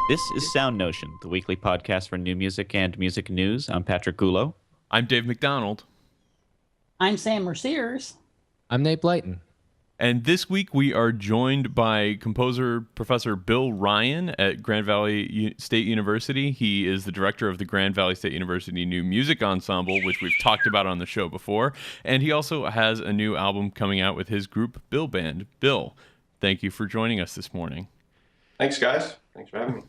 This is SoundNotion, the weekly podcast for new music and music news. I'm Patrick Gulo. I'm Dave McDonald. I'm Sam Merciers. I'm Nate Blyton. And this week we are joined by composer Professor Bill Ryan at Grand Valley State University. He is the director of the Grand Valley State University New Music Ensemble, which we've talked about on the show before. And he also has a new album coming out with his group, Bill Band. Bill, thank you for joining us this morning. Thanks, guys. Thanks for having me.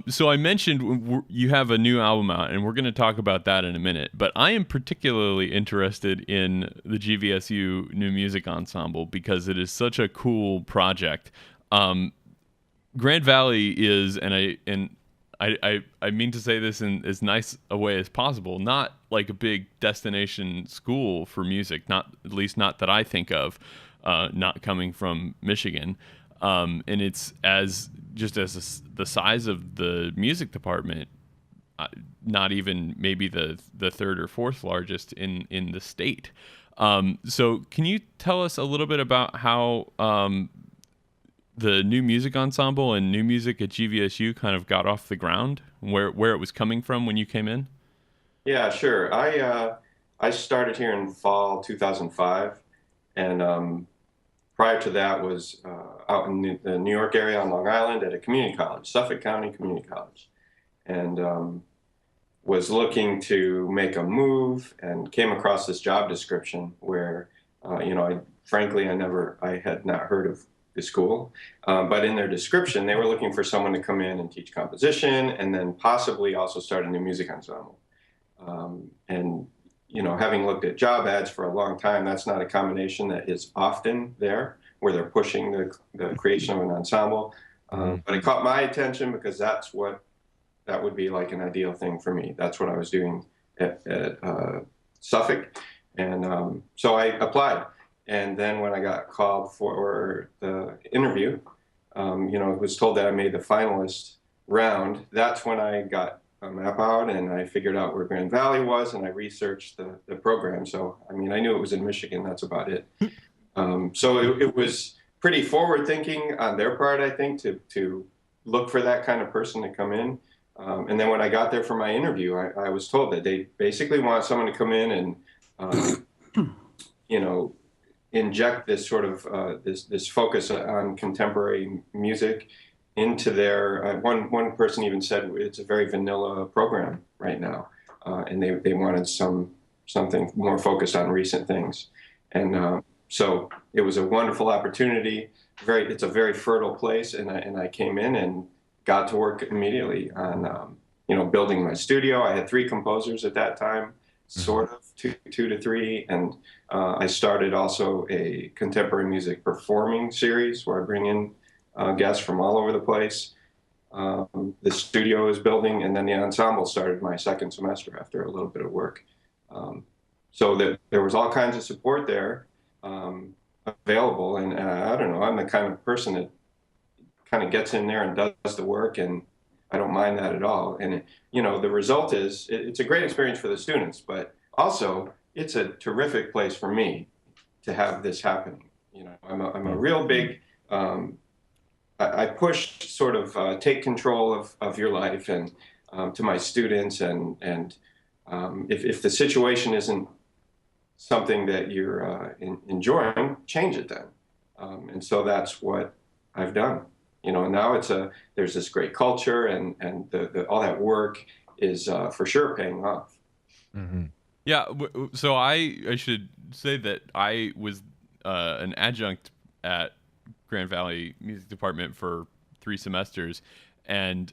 So I mentioned you have a new album out, and we're going to talk about that in a minute. But I am particularly interested in the GVSU New Music Ensemble because it is such a cool project. Grand Valley is, and I mean to say this in as nice a way as possible, not like a big destination school for music, not at least not that I think of, not coming from Michigan. And it's the size of the music department, not even maybe the third or fourth largest in the state. So can you tell us a little bit about how the New Music Ensemble and new music at GVSU kind of got off the ground, where it was coming from when you came in? Yeah, sure. I started here in fall 2005, and prior to that was out in the New York area on Long Island at a community college, Suffolk County Community College, and was looking to make a move and came across this job description where, I had not heard of the school, but in their description, they were looking for someone to come in and teach composition and then possibly also start a new music ensemble. Having looked at job ads for a long time, that's not a combination that is often there, where they're pushing the creation of an ensemble. But it caught my attention because that would be like an ideal thing for me. That's what I was doing at Suffolk. And so I applied. And then when I got called for the interview, was told that I made the finalist round. That's when I got a map out and I figured out where Grand Valley was and I researched the program. So, I knew it was in Michigan. That's about it. So it was pretty forward thinking on their part, I think, to look for that kind of person to come in. And then when I got there for my interview, I was told that they basically want someone to come in and, inject this sort of this focus on contemporary music into their, one person even said it's a very vanilla program right now, and they wanted something more focused on recent things, and so it was a wonderful opportunity. It's a very fertile place, and I came in and got to work immediately on building my studio. I had 3 composers at that time, sort of two to three, and I started also a contemporary music performing series where I bring in guests from all over the place. The studio is building, and then the ensemble started my second semester after a little bit of work. So that there was all kinds of support there available, and I don't know, I'm the kind of person that kind of gets in there and does the work, and I don't mind that at all. And the result is it's a great experience for the students, but also it's a terrific place for me to have this happening. I'm a real big I push sort of take control of your life and to my students, and if the situation isn't something that you're enjoying, change it then. And so that's what I've done. Now there's this great culture, and all that work is for sure paying off. Mm-hmm. Yeah. So I should say that I was an adjunct at Grand Valley Music Department for 3 semesters, and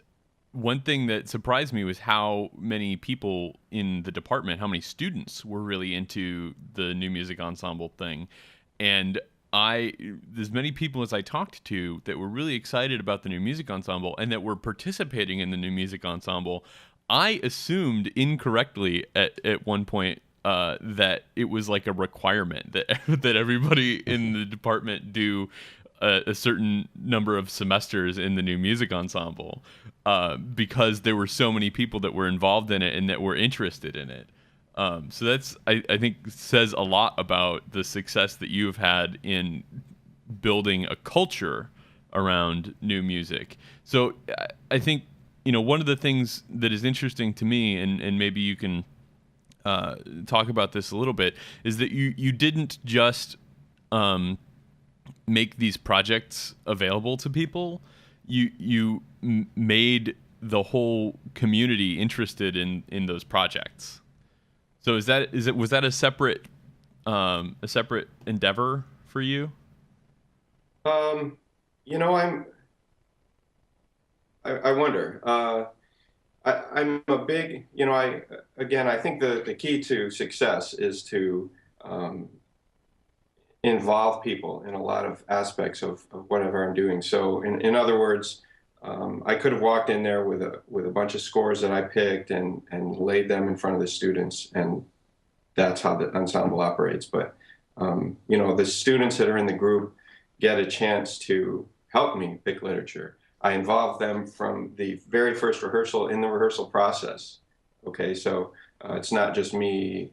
one thing that surprised me was how many people in the department, how many students were really into the new music ensemble thing. And as many people as I talked to that were really excited about the new music ensemble and that were participating in the new music ensemble, I assumed incorrectly at one point that it was like a requirement that everybody in the department do a certain number of semesters in the new music ensemble, because there were so many people that were involved in it and that were interested in it. So that's, I think, says a lot about the success that you've had in building a culture around new music. So I think, one of the things that is interesting to me, and maybe you can talk about this a little bit, is that you didn't just make these projects available to people. You made the whole community interested in those projects. So was that a separate endeavor for you? I wonder. I'm a big, I think the key to success is to involve people in a lot of aspects of whatever I'm doing. So in other words, I could have walked in there with a bunch of scores that I picked and laid them in front of the students, and that's how the ensemble operates. But the students that are in the group get a chance to help me pick literature. I involve them from the very first rehearsal in the rehearsal process. Okay, so it's not just me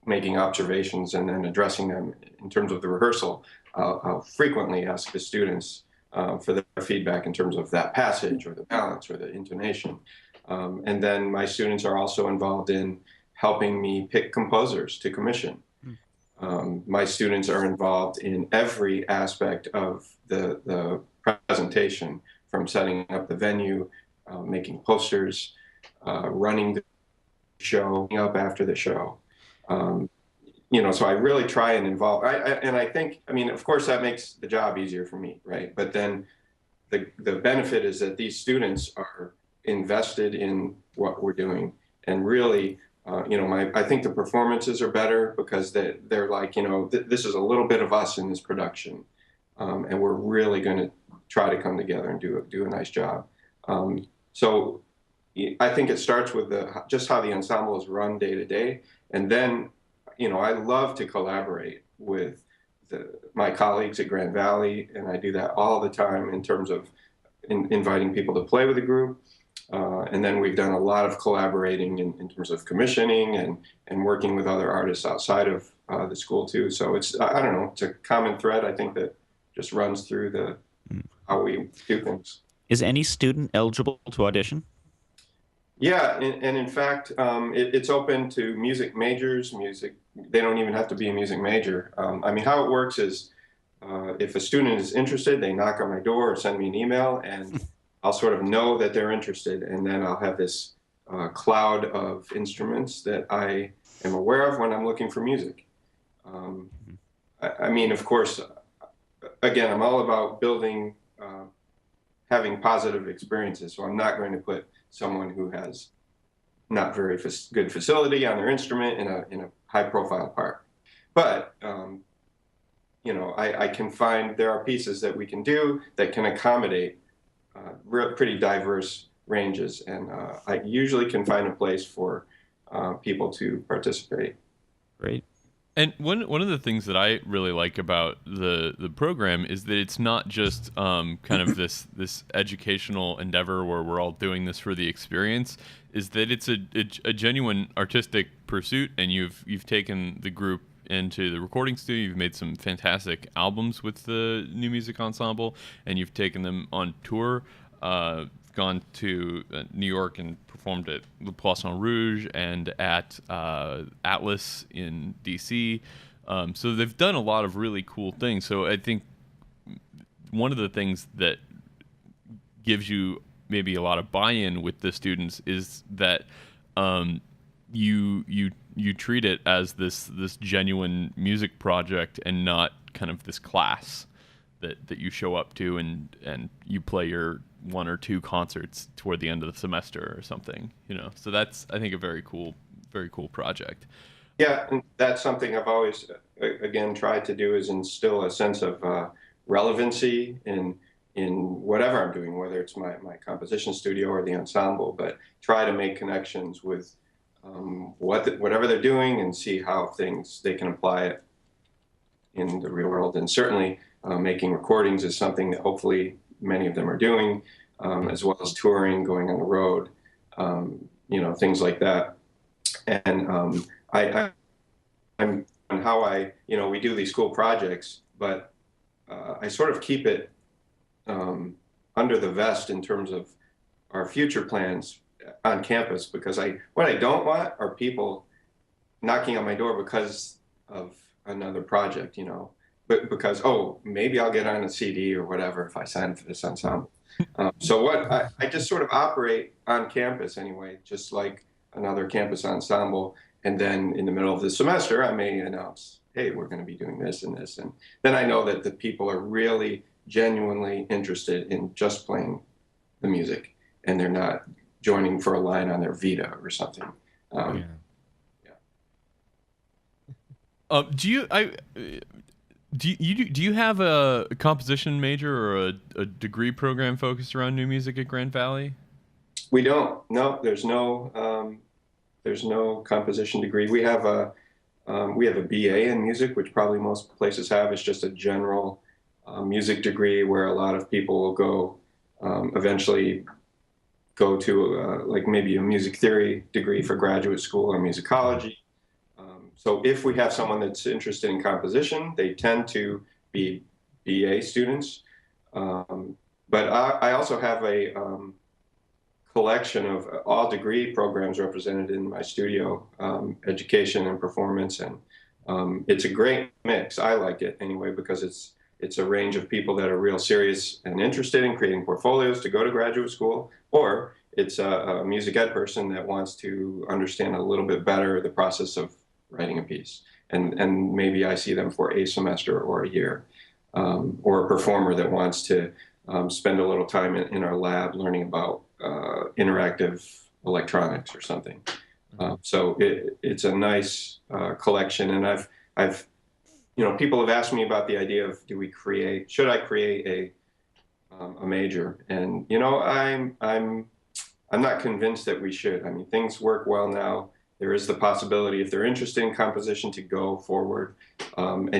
making observations and then addressing them in terms of the rehearsal. I'll frequently ask the students for their feedback in terms of that passage or the balance or the intonation. And then my students are also involved in helping me pick composers to commission. My students are involved in every aspect of the presentation, from setting up the venue, making posters, running the show, up after the show. So I really try and involve, and I think, of course that makes the job easier for me, right? But then the benefit is that these students are invested in what we're doing, and really, I think the performances are better because they're like, this is a little bit of us in this production, and we're really going to try to come together and do a nice job. So I think it starts with just how the ensemble is run day to day, and then, I love to collaborate with my colleagues at Grand Valley, and I do that all the time in terms of inviting people to play with the group. And then we've done a lot of collaborating in terms of commissioning and working with other artists outside of the school too. So it's, I don't know, it's a common thread, I think, that just runs through how we do things. Is any student eligible to audition? Yeah, and in fact, it's open to music majors. They don't even have to be a music major. How it works is, if a student is interested, they knock on my door or send me an email, and I'll sort of know that they're interested, and then I'll have this cloud of instruments that I am aware of when I'm looking for music. Of course, again, I'm all about building, having positive experiences, so I'm not going to put someone who has not very good facility on their instrument in a high-profile part. But I can find there are pieces that we can do that can accommodate pretty diverse ranges, and I usually can find a place for people to participate. Great. And one of the things that I really like about the program is that it's not just kind of this educational endeavor where we're all doing this for the experience. Is that it's a genuine artistic pursuit, and you've taken the group into the recording studio. You've made some fantastic albums with the New Music Ensemble, and you've taken them on tour. Gone to New York and performed at Le Poisson Rouge and at Atlas in DC. So they've done a lot of really cool things. So I think one of the things that gives you maybe a lot of buy-in with the students is that you treat it as this genuine music project and not kind of this class that you show up to and you play your one or two concerts toward the end of the semester or something, So that's, I think, a very cool project. Yeah, and that's something I've always, again, tried to do, is instill a sense of relevancy in whatever I'm doing, whether it's my composition studio or the ensemble, but try to make connections with whatever they're doing and see how they can apply it in the real world. And certainly making recordings is something that hopefully many of them are doing, as well as touring, going on the road, things like that. And I'm on how we do these cool projects, but I sort of keep it under the vest in terms of our future plans on campus, because what I don't want are people knocking on my door because of another project, but because, oh, maybe I'll get on a CD or whatever if I sign for this ensemble. So I just sort of operate on campus anyway, just like another campus ensemble. And then in the middle of the semester, I may announce, hey, we're going to be doing this and this. And then I know that the people are really genuinely interested in just playing the music, and they're not joining for a line on their Vita or something. Yeah. Do you have a composition major or a degree program focused around new music at Grand Valley? We don't. No, there's no composition degree. We have a BA in music, which probably most places have. It's just a general music degree where a lot of people will go eventually go to like maybe a music theory degree for graduate school or musicology. So if we have someone that's interested in composition, they tend to be BA students. But I also have a collection of all degree programs represented in my studio, education and performance. And it's a great mix. I like it anyway, because it's a range of people that are real serious and interested in creating portfolios to go to graduate school, or it's a music ed person that wants to understand a little bit better the process of writing a piece. And maybe I see them for a semester or a year, or a performer that wants to spend a little time in our lab learning about interactive electronics or something. So it's a nice collection. And I've people have asked me about the idea of should I create a major? And I'm not convinced that we should. I mean, things work well now. There is the possibility, if they're interested in composition, to go forward. And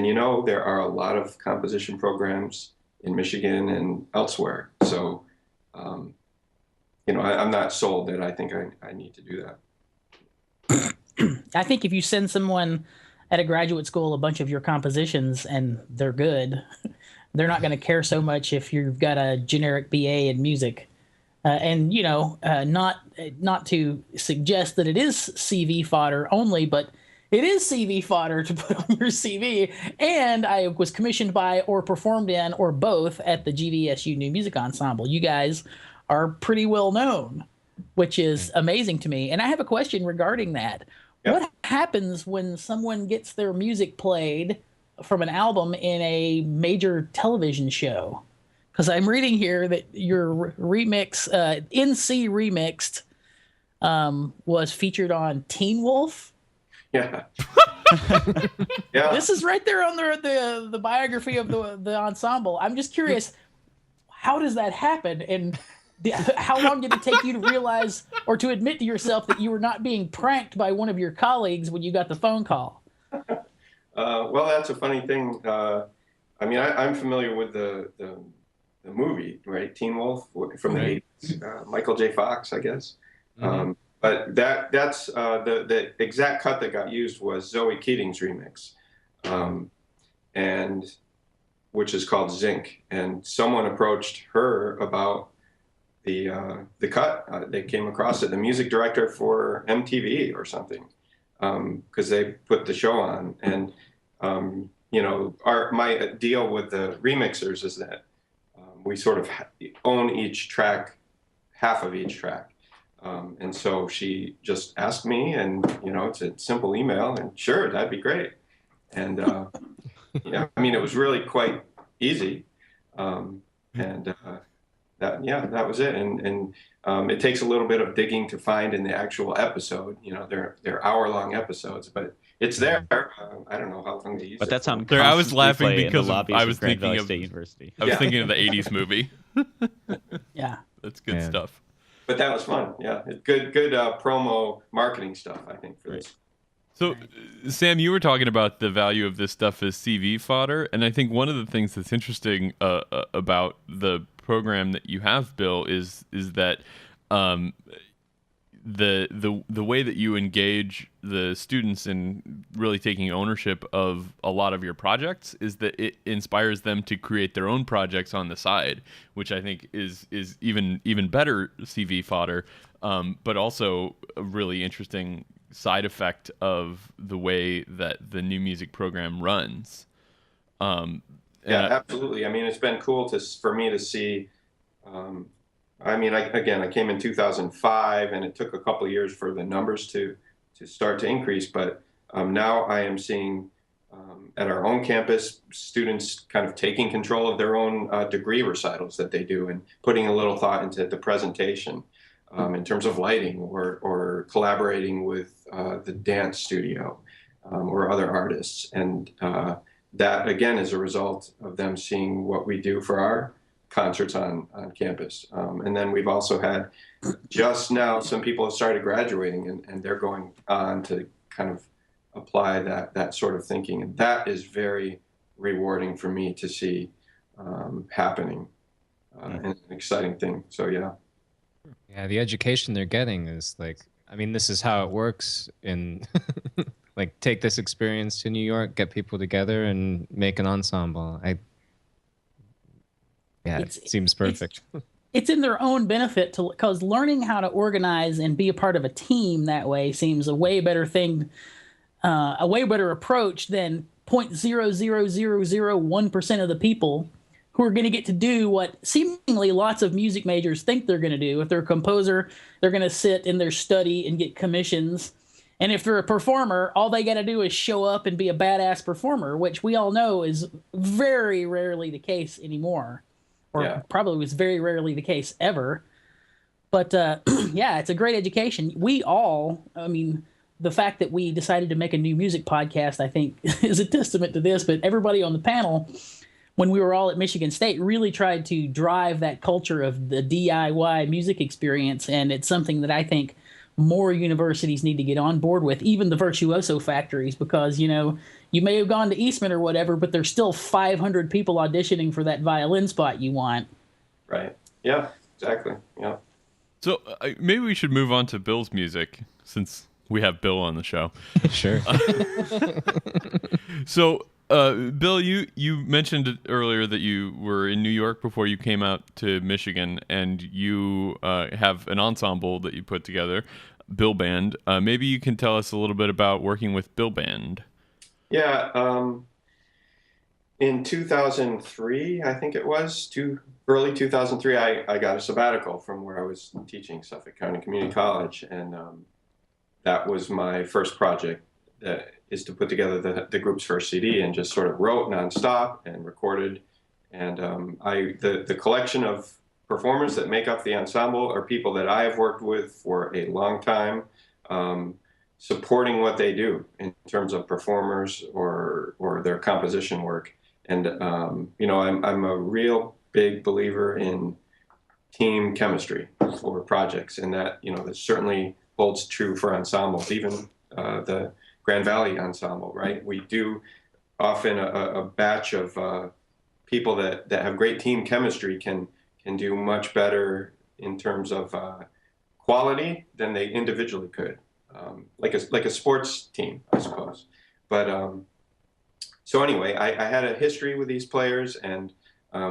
there are a lot of composition programs in Michigan and elsewhere. So, I'm not sold that I think I need to do that. I think if you send someone at a graduate school a bunch of your compositions and they're good, they're not going to care so much if you've got a generic BA in music. Not to suggest that it is CV fodder only, but it is CV fodder to put on your CV. And I was commissioned by or performed in or both at the GVSU New Music Ensemble. You guys are pretty well known, which is amazing to me. And I have a question regarding that. Yep. What happens when someone gets their music played from an album in a major television show? Because I'm reading here that your remix, NC Remixed, was featured on Teen Wolf. Yeah. Yeah. This is right there on the biography of the ensemble. I'm just curious, how does that happen? And how long did it take you to realize or to admit to yourself that you were not being pranked by one of your colleagues when you got the phone call? Well, that's a funny thing. I mean, I'm familiar with the movie, right? Teen Wolf from the 80s, Michael J. Fox, I guess. Mm-hmm. But that's the exact cut that got used was Zoe Keating's remix, and which is called Zinc. And someone approached her about the cut. They came across it, the music director for MTV or something, because they put the show on. And my deal with the remixers is that we sort of own each track, half of each track. And so she just asked me, and it's a simple email, and sure, that'd be great. And it was really quite easy. That was it. And it takes a little bit of digging to find in the actual episode. They're hour-long episodes, but it's there. I don't know how long they use it. But that's on. I was laughing because I was thinking of State University. I was thinking of the '80s movie. Yeah, that's good stuff. But that was fun. Yeah, good promo marketing stuff, I think, for this. So, Sam, you were talking about the value of this stuff as CV fodder, and I think one of the things that's interesting about the program that you have, Bill, is that the way that you engage the students in really taking ownership of a lot of your projects is that it inspires them to create their own projects on the side, which I think is even better CV fodder, but also a really interesting side effect of the way that the new music program runs. Yeah, absolutely. I mean, it's been cool for me to see. I mean, I came in 2005, and it took a couple of years for the numbers to start to increase. But now I am seeing at our own campus students kind of taking control of their own degree recitals that they do, and putting a little thought into the presentation in terms of lighting, or collaborating with the dance studio or other artists. And that, again, is a result of them seeing what we do for our concerts on campus. And then we've also had, just now, some people have started graduating, and they're going on to kind of apply that sort of thinking. And that is very rewarding for me to see happening, and an exciting thing. So, yeah. Yeah, the education they're getting is like, I mean, this is how it works in like, take this experience to New York, get people together, and make an ensemble. It seems perfect. It's in their own benefit because learning how to organize and be a part of a team that way seems a way better thing, a way better approach than 0.00001% of the people who are going to get to do what seemingly lots of music majors think they're going to do. If they're a composer, they're going to sit in their study and get commissions. And if they're a performer, all they got to do is show up and be a badass performer, which we all know is very rarely the case anymore. Or probably was very rarely the case ever. But yeah, it's a great education. I mean, the fact that we decided to make a new music podcast, I think, is a testament to this. But everybody on the panel, when we were all at Michigan State, really tried to drive that culture of the DIY music experience. And it's something that I think more universities need to get on board with, even the virtuoso factories, because, you know, you may have gone to Eastman or whatever, but there's still 500 people auditioning for that violin spot you want. Right. Yeah, exactly. Yeah. So maybe we should move on to Bill's music, since we have Bill on the show. Sure. So, Bill, you mentioned earlier that you were in New York before you came out to Michigan, and you have an ensemble that you put together, Bill Band. Maybe you can tell us a little bit about working with Bill Band. Yeah. In 2003, I think it was, early 2003, I got a sabbatical from where I was teaching, Suffolk County Community College, and that was my first project, is to put together the group's first CD, and just sort of wrote nonstop and recorded. And the collection of performers that make up the ensemble are people that I have worked with for a long time, supporting what they do in terms of performers or their composition work. And you know, I'm a real big believer in team chemistry for projects, and that, you know, that certainly holds true for ensembles, even the Grand Valley Ensemble, right? We do often a batch of people that have great team chemistry can do much better in terms of quality than they individually could, like a sports team, I suppose. But so anyway, I had a history with these players, and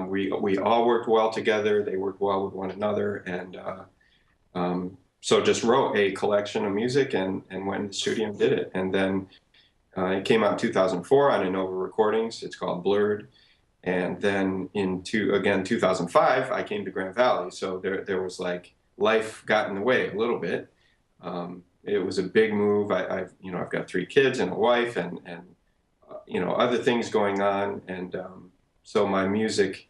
we all worked well together. They worked well with one another, and so just wrote a collection of music and went in the studio and did it. And then it came out in 2004 on Innova Recordings. It's called Blurred. And then in 2005, I came to Grand Valley. So there was, like, life got in the way a little bit. It was a big move. I've got 3 kids and a wife, and you know, other things going on. And so my music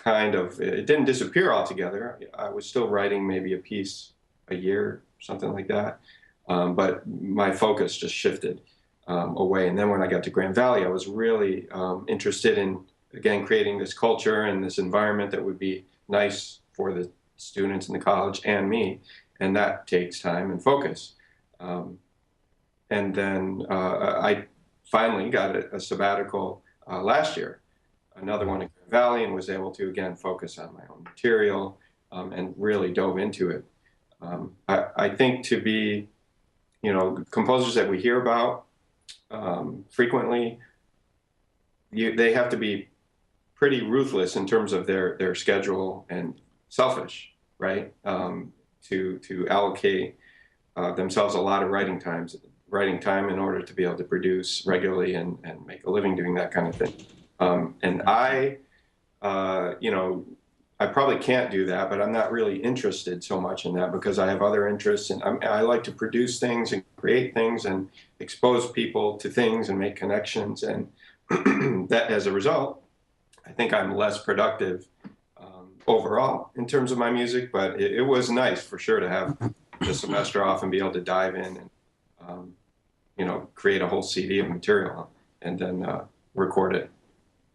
it didn't disappear altogether. I was still writing maybe a piece a year, something like that. But my focus just shifted away. And then when I got to Grand Valley, I was really interested in, again, creating this culture and this environment that would be nice for the students in the college and me. And that takes time and focus. And then I finally got a sabbatical last year, another one in Grand Valley, and was able to, again, focus on my own material, and really dove into it. I think to be, composers that we hear about frequently, they have to be pretty ruthless in terms of their schedule and selfish, right? To allocate themselves a lot of writing time in order to be able to produce regularly and make a living doing that kind of thing. And I probably can't do that, but I'm not really interested so much in that because I have other interests, and I like to produce things and create things and expose people to things and make connections. And that, as a result, I think I'm less productive overall in terms of my music. But it was nice for sure to have the semester off and be able to dive in and create a whole CD of material and then record it.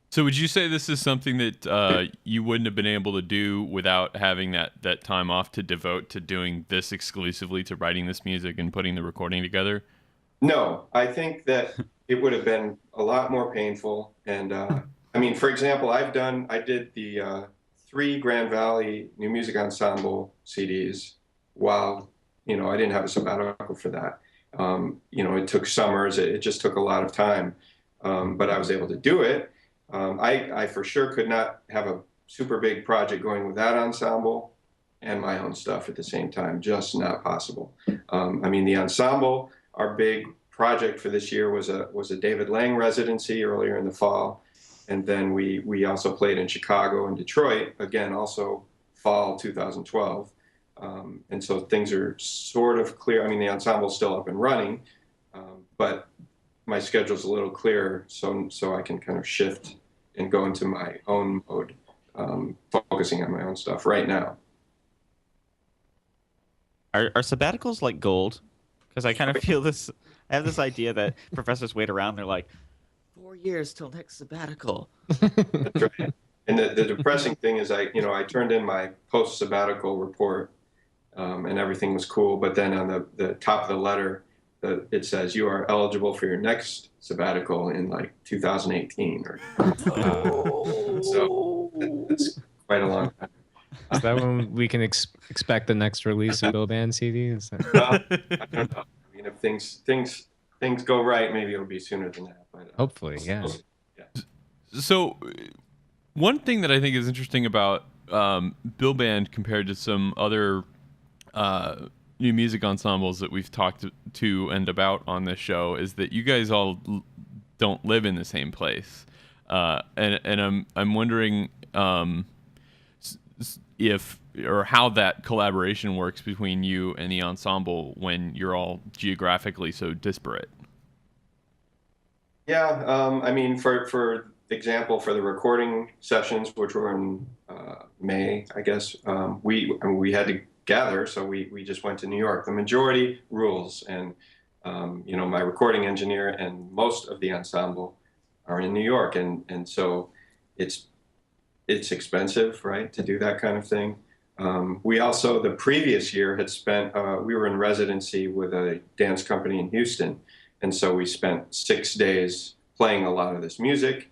So would you say this is something that you wouldn't have been able to do without having that time off to devote to doing this exclusively, to writing this music and putting the recording together? No, I think that it would have been a lot more painful. And for example, I did the 3 Grand Valley New Music Ensemble CDs while, I didn't have a sabbatical for that. It took summers, it just took a lot of time, but I was able to do it. I for sure could not have a super big project going with that ensemble and my own stuff at the same time, just not possible. The ensemble, our big project for this year was a David Lang residency earlier in the fall. And then we also played in Chicago and Detroit, again, also fall 2012. And so things are sort of clear. The ensemble's still up and running, but my schedule's a little clearer, so I can kind of shift and go into my own mode, focusing on my own stuff right now. Are sabbaticals like gold? Because I kind of feel this. I have this idea that professors wait around. They're like, 4 years till next sabbatical. That's right. And the depressing thing is, I turned in my post-sabbatical report, and everything was cool. But then on the top of the letter, it says you are eligible for your next sabbatical in like 2018. So it's quite a long time. Is that when we can expect the next release of Bill Band CD? I don't know. If things go right, maybe it'll be sooner than that. But hopefully, yeah. So, one thing that I think is interesting about Bill Band compared to some other new music ensembles that we've talked to and about on this show is that you guys all don't live in the same place, and I'm wondering if or how that collaboration works between you and the ensemble when you're all geographically so disparate. Yeah, for example, for the recording sessions, which were in May, I guess, we had to gather, so we just went to New York. The majority rules, and my recording engineer and most of the ensemble are in New York, and so it's expensive, right, to do that kind of thing. We also, the previous year, had spent, we were in residency with a dance company in Houston, and so we spent 6 days playing a lot of this music.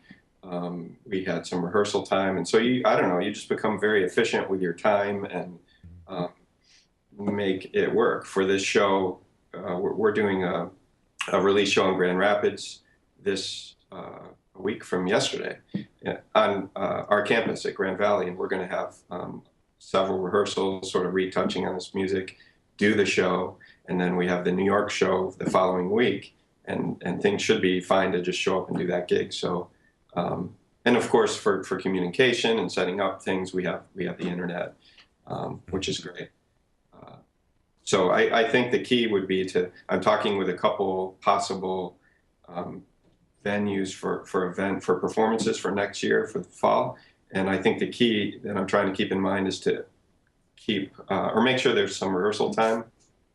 We had some rehearsal time, and so you just become very efficient with your time and make it work. For this show, we're doing a release show in Grand Rapids this a week from yesterday on our campus at Grand Valley, and we're going to have several rehearsals, sort of retouching on this music, do the show, and then we have the New York show the following week, and things should be fine to just show up and do that gig. So, and of course, for communication and setting up things, we have the internet, which is great. So I think the key would be I'm talking with a couple possible venues for performances for next year, for the fall. And I think the key that I'm trying to keep in mind is to keep or make sure there's some rehearsal time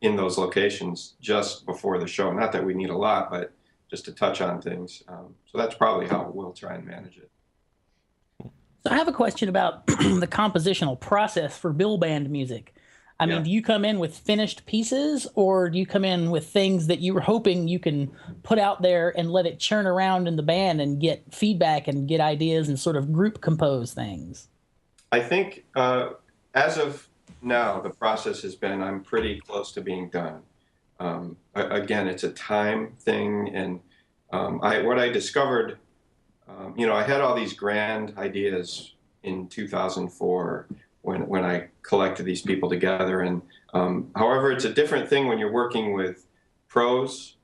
in those locations just before the show. Not that we need a lot, but just to touch on things. So that's probably how we'll try and manage it. So I have a question about the compositional process for Bill Band music. I mean, do you come in with finished pieces, or do you come in with things that you were hoping you can put out there and let it churn around in the band and get feedback and get ideas and sort of group compose things? I think as of now, the process has been, I'm pretty close to being done. Again, it's a time thing, and what I discovered, I had all these grand ideas in 2004 when I collected these people together, and however, it's a different thing when you're working with pros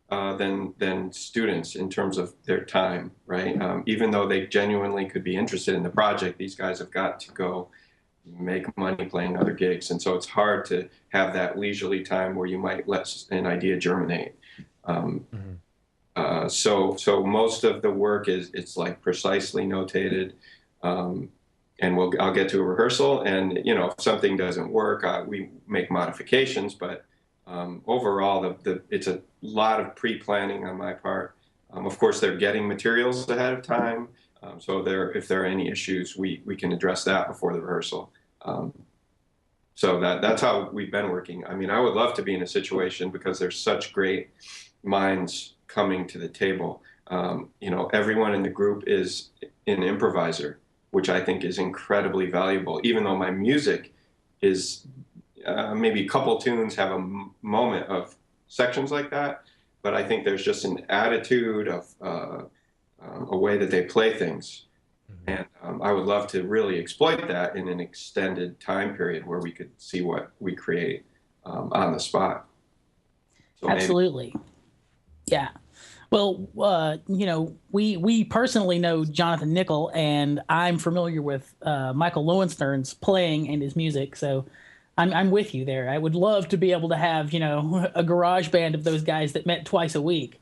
than students in terms of their time, right? Even though they genuinely could be interested in the project, these guys have got to go make money playing other gigs, and so it's hard to have that leisurely time where you might let an idea germinate. So most of the work it's like precisely notated, and I'll get to a rehearsal, and if something doesn't work, we make modifications, but overall it's a lot of pre-planning on my part. Of course, they're getting materials ahead of time, so if there are any issues, we can address that before the rehearsal. So that's how we've been working. I mean, I would love to be in a situation, because there's such great minds coming to the table. Everyone in the group is an improviser, which I think is incredibly valuable, even though my music is maybe a couple tunes have a moment of sections like that, but I think there's just an attitude of a way that they play things. And I would love to really exploit that in an extended time period where we could see what we create on the spot. So Absolutely. Yeah. Well, we personally know Jonathan Nickel, and I'm familiar with Michael Lowenstern's playing and his music, so I'm with you there. I would love to be able to have, a garage band of those guys that met twice a week.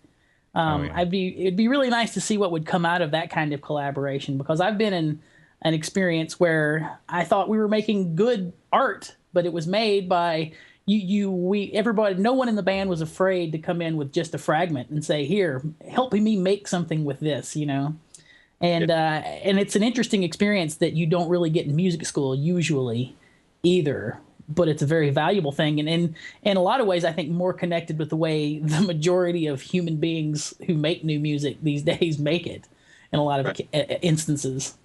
It'd be really nice to see what would come out of that kind of collaboration, because I've been in an experience where I thought we were making good art, but it was made by everybody. No one in the band was afraid to come in with just a fragment and say, "Here, help me make something with this," And it's an interesting experience that you don't really get in music school usually either. But it's a very valuable thing, and in a lot of ways, I think more connected with the way the majority of human beings who make new music these days make it, in a lot of instances.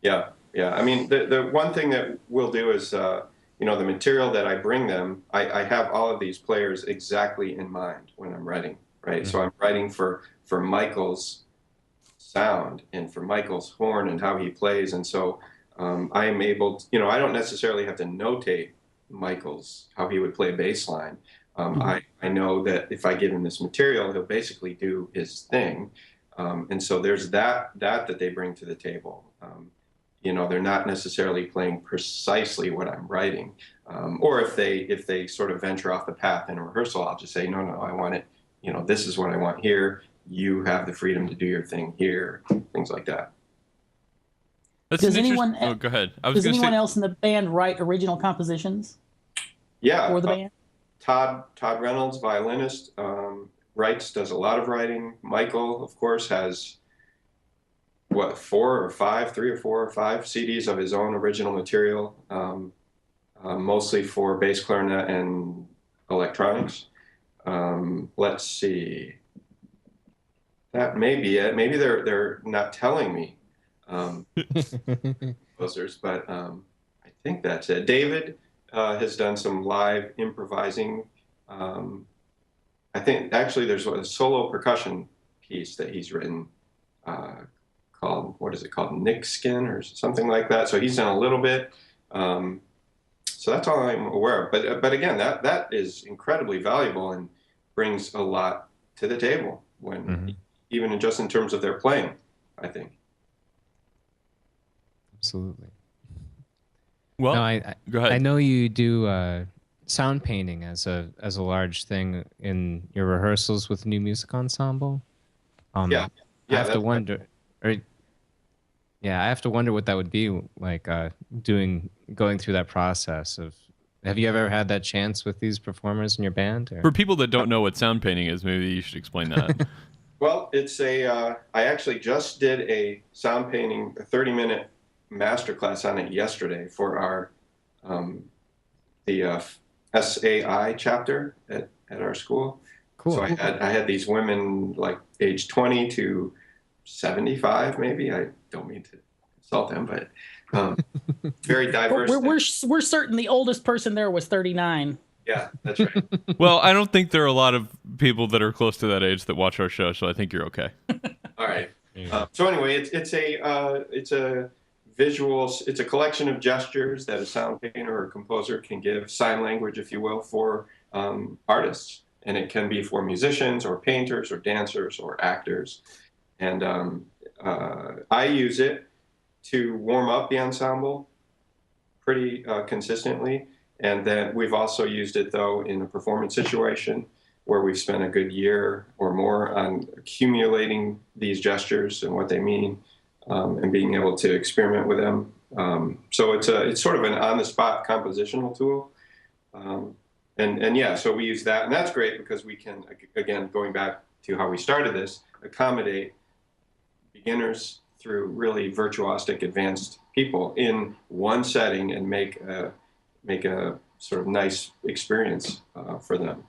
Yeah. I mean, the one thing that we'll do is, the material that I bring them, I have all of these players exactly in mind when I'm writing, right? So I'm writing for Michael's sound and for Michael's horn and how he plays, and so I am able to, I don't necessarily have to notate Michael's how he would play bass line. I know that if I give him this material, he'll basically do his thing, and so there's that they bring to the table. They're not necessarily playing precisely what I'm writing, or if they sort of venture off the path in a rehearsal, I'll just say, no, I want it. This is what I want here. You have the freedom to do your thing here. Things like that. Does anyone? Oh, go ahead. Does anyone else in the band write original compositions? Yeah, for the band. Todd Reynolds, violinist, does a lot of writing. Michael, of course, has three or four or five CDs of his own original material, mostly for bass clarinet and electronics. Let's see. That may be it. Maybe they're not telling me. Composers, but I think that's it. David has done some live improvising. I think actually there's a solo percussion piece that he's written called, what is it called, Nick Skin or something like that. So he's done a little bit. So that's all I'm aware of. But again, that is incredibly valuable and brings a lot to the table when even just in terms of their playing, I think. Absolutely. Well, no, go ahead. I know you do sound painting as a large thing in your rehearsals with New Music Ensemble. Yeah, I have to wonder, I have to wonder what that would be like, going through that process of. Have you ever had that chance with these performers in your band? Or? For people that don't know what sound painting is, maybe you should explain that. Well, it's I actually just did a sound painting, a 30-minute masterclass on it yesterday for our the SAI chapter at our school. Cool. So I had these women like age 20 to 75, maybe. I don't mean to insult them, but very diverse. We're certain the oldest person there was 39. Yeah, that's right. Well, I don't think there are a lot of people that are close to that age that watch our show, so I think you're okay. All right. So anyway, it's a visual. It's a collection of gestures that a sound painter or composer can give, sign language, if you will, for artists, and it can be for musicians or painters or dancers or actors. And I use it to warm up the ensemble pretty consistently. And then we've also used it, though, in a performance situation where we've spent a good year or more on accumulating these gestures and what they mean, and being able to experiment with them. So it's sort of an on-the-spot compositional tool. And yeah, so we use that. And that's great because we can, again, going back to how we started this, accommodate beginners through really virtuosic advanced people in one setting and make a sort of nice experience for them.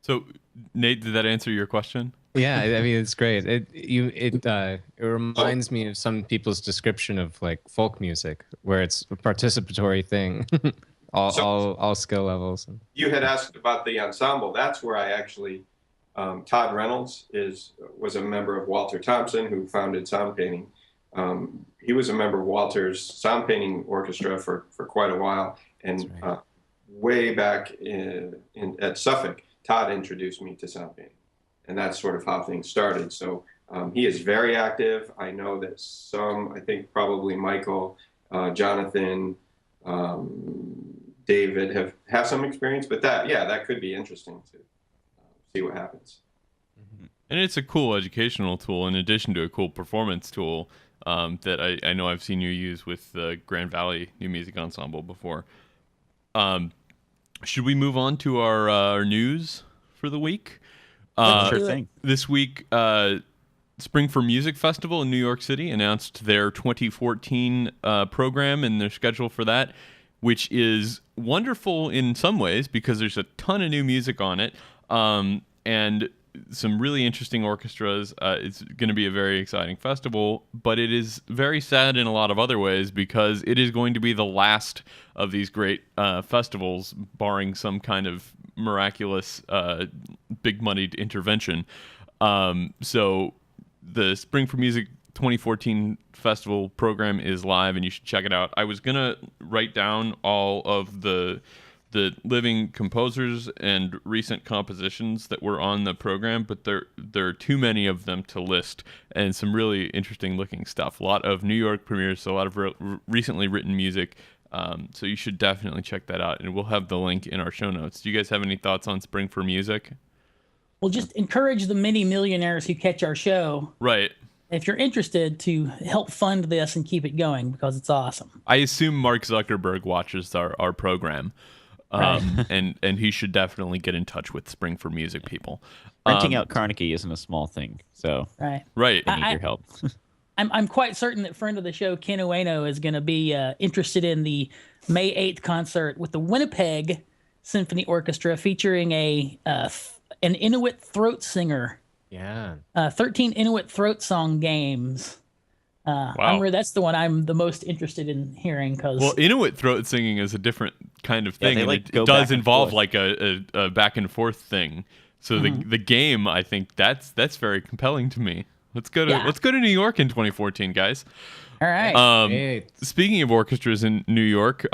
So, Nate, did that answer your question? Yeah, I mean it's great. It reminds me of some people's description of like folk music, where it's a participatory thing, all skill levels. You had asked about the ensemble. That's where I actually, Todd Reynolds was a member of Walter Thompson, who founded sound painting. He was a member of Walter's sound painting orchestra for quite a while, and right. Way back at Suffolk, Todd introduced me to sound painting, and that's sort of how things started. So he is very active. I know that I think probably Michael, Jonathan, David have some experience, but that could be interesting to see what happens. And it's a cool educational tool in addition to a cool performance tool that I know I've seen you use with the Grand Valley New Music Ensemble before. Should we move on to our news for the week? Sure thing. This week, Spring for Music Festival in New York City announced their 2014 program and their schedule for that, which is wonderful in some ways because there's a ton of new music on it, and some really interesting orchestras. It's going to be a very exciting festival, but it is very sad in a lot of other ways because it is going to be the last of these great festivals, barring some kind of miraculous big moneyed intervention. So the Spring for Music 2014 festival program is live and you should check it out. I was going to write down all of the living composers and recent compositions that were on the program, but there are too many of them to list, and some really interesting looking stuff. A lot of New York premieres, so a lot of recently written music. So you should definitely check that out, and we'll have the link in our show notes. Do you guys have any thoughts on Spring for Music? Well, just encourage the many millionaires who catch our show. Right. If you're interested, to help fund this and keep it going because it's awesome. I assume Mark Zuckerberg watches our program. Right. And he should definitely get in touch with Spring for Music people. Renting out Carnegie isn't a small thing, so right. I need your help. I'm quite certain that friend of the show Ken Ueno is going to be interested in the May 8th concert with the Winnipeg Symphony Orchestra featuring an Inuit throat singer. Yeah. 13 Inuit throat song games. Wow. That's the one I'm the most interested in hearing. Well, Inuit throat singing is a different kind of thing, and it does involve like a back and forth thing. So the game, I think that's very compelling to me. Let's go to New York in 2014, guys. All right. Speaking of orchestras in New York,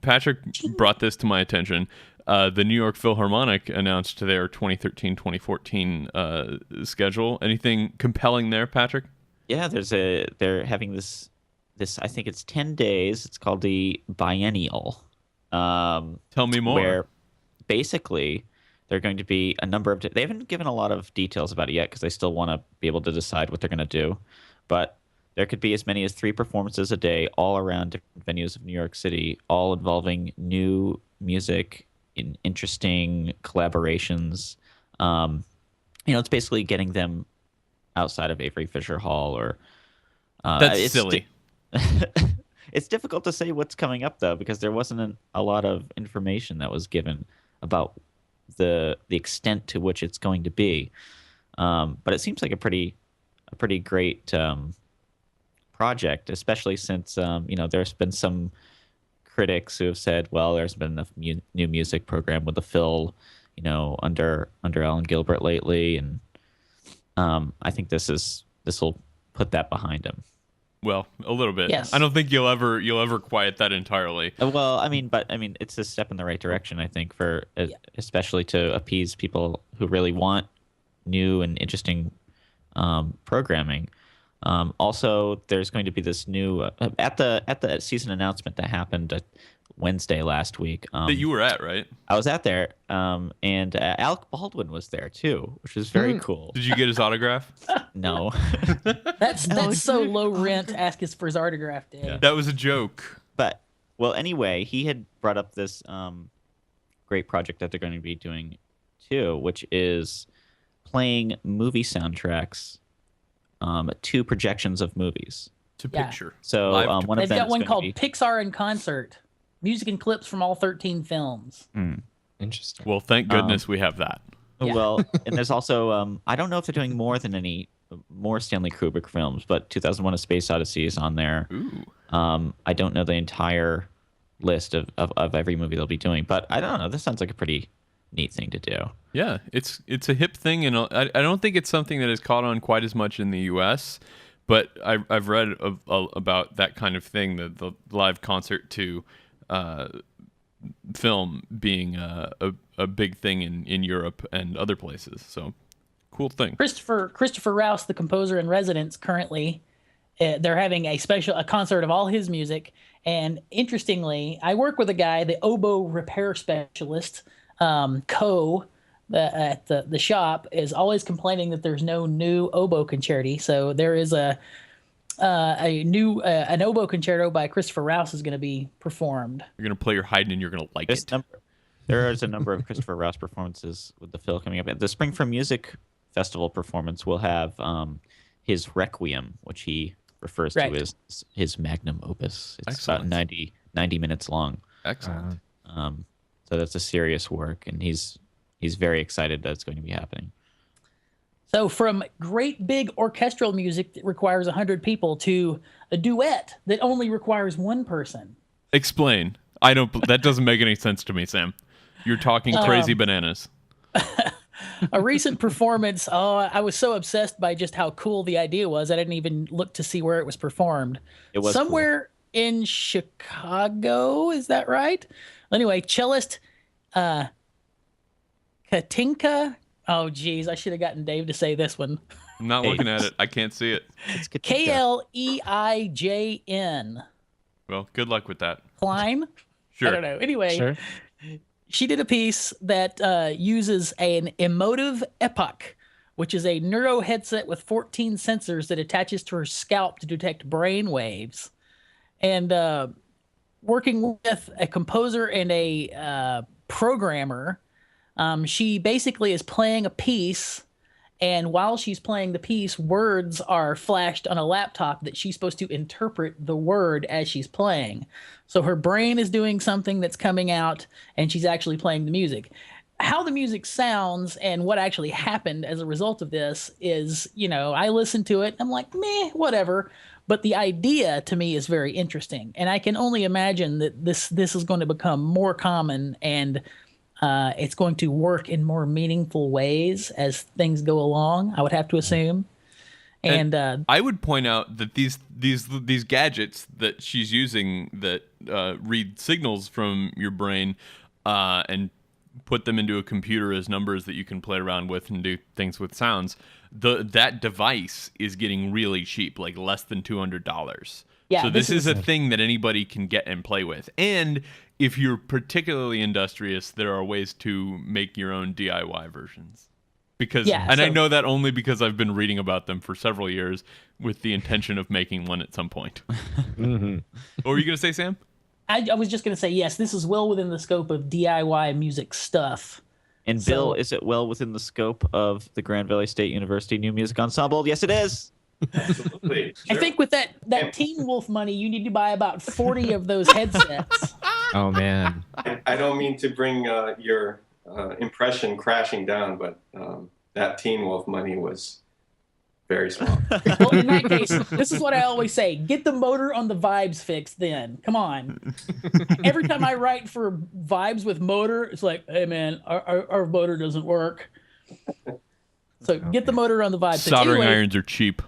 Patrick brought this to my attention. The New York Philharmonic announced their 2013-2014 schedule. Anything compelling there, Patrick? Yeah, they're having this I think it's 10 days. It's called the Biennial. Tell me more. Where basically they're going to be a number of they haven't given a lot of details about it yet because they still want to be able to decide what they're going to do. But there could be as many as 3 performances a day all around different venues of New York City, all involving new music in interesting collaborations. It's basically getting them outside of Avery Fisher Hall or that's silly. It's difficult to say what's coming up though because there wasn't a lot of information that was given about the extent to which it's going to be. But it seems like a pretty great project, especially since there's been some critics who have said, well, there's been a new music program with the Phil, under Alan Gilbert lately, and I think this will put that behind him. Well, a little bit. Yes. I don't think you'll ever quiet that entirely. Well, it's a step in the right direction, I think, especially to appease people who really want new and interesting programming. Also, there's going to be this new at the season announcement that happened Wednesday last week. That you were at, right? I was out there, and Alec Baldwin was there too, which was very cool. Did you get his autograph? No. That's so low rent. Ask us for his autograph, Dave. Yeah. That was a joke. But anyway, he had brought up this great project that they're going to be doing too, which is playing movie soundtracks to projections of movies. To picture. So one they've of them got one called be... Pixar in Concert. Music and clips from all 13 films. Interesting. Well, thank goodness we have that. Yeah. Well, and there's also I don't know if they're doing more Stanley Kubrick films, but 2001: A Space Odyssey is on there. Ooh. I don't know the entire list of every movie they'll be doing, but I don't know. This sounds like a pretty neat thing to do. Yeah, it's a hip thing, and I don't think it's something that is caught on quite as much in the U.S., but I've read about that kind of thing, the live concert to film being a big thing in Europe and other places. So, cool thing. Christopher Rouse, the composer in residence, currently they're having a concert of all his music. And interestingly, I work with a guy, the oboe repair specialist, at the shop, is always complaining that there's no new oboe concerti. So there is an oboe concerto by Christopher Rouse is going to be performed. You're going to play your Haydn and you're going to like it. There is a number of Christopher Rouse performances with the Phil coming up. The Spring for Music Festival performance will have his Requiem, which he refers to as his magnum opus. It's Excellent. about 90 minutes long. Excellent. So that's a serious work, and he's very excited that it's going to be happening. So from great big orchestral music that requires 100 people to a duet that only requires one person. Explain. That doesn't make any sense to me, Sam. You're talking crazy bananas. A recent performance, I was so obsessed by just how cool the idea was, I didn't even look to see where it was performed. It was somewhere in Chicago, is that right? Anyway, cellist Katinka. Oh, geez, I should have gotten Dave to say this one. I'm not looking at it. I can't see it. It's Katinka. Kleijn. Well, good luck with that. Klein? Sure. I don't know. Anyway, Sure. she did a piece that uses an emotive epoch, which is a neuro headset with 14 sensors that attaches to her scalp to detect brain waves. And working with a composer and a programmer, she basically is playing a piece, and while she's playing the piece, words are flashed on a laptop that she's supposed to interpret the word as she's playing. So her brain is doing something that's coming out, and she's actually playing the music. How the music sounds and what actually happened as a result of this is, I listen to it, I'm like, meh, whatever. But the idea to me is very interesting, and I can only imagine that this is going to become more common, and it's going to work in more meaningful ways as things go along, I would have to assume. And I would point out that these gadgets that she's using that read signals from your brain and put them into a computer as numbers that you can play around with and do things with sounds, that device is getting really cheap, like less than $200. Yeah, so this is a thing that anybody can get and play with. And if you're particularly industrious, there are ways to make your own DIY versions. I know that only because I've been reading about them for several years with the intention of making one at some point. Mm-hmm. What were you going to say, Sam? I was just going to say, yes, this is well within the scope of DIY music stuff. And Bill, is it well within the scope of the Grand Valley State University New Music Ensemble? Yes, it is. Absolutely. Sure. I think with that Teen Wolf money, you need to buy about 40 of those headsets. Oh, man. I don't mean to bring your impression crashing down, but that Teen Wolf money was very small. Well, in that case, this is what I always say: get the motor on the vibes fixed. Then, come on. Every time I write for vibes with motor, it's like, hey man, our motor doesn't work. So get the motor on the vibes. Soldering anyway, irons are cheap.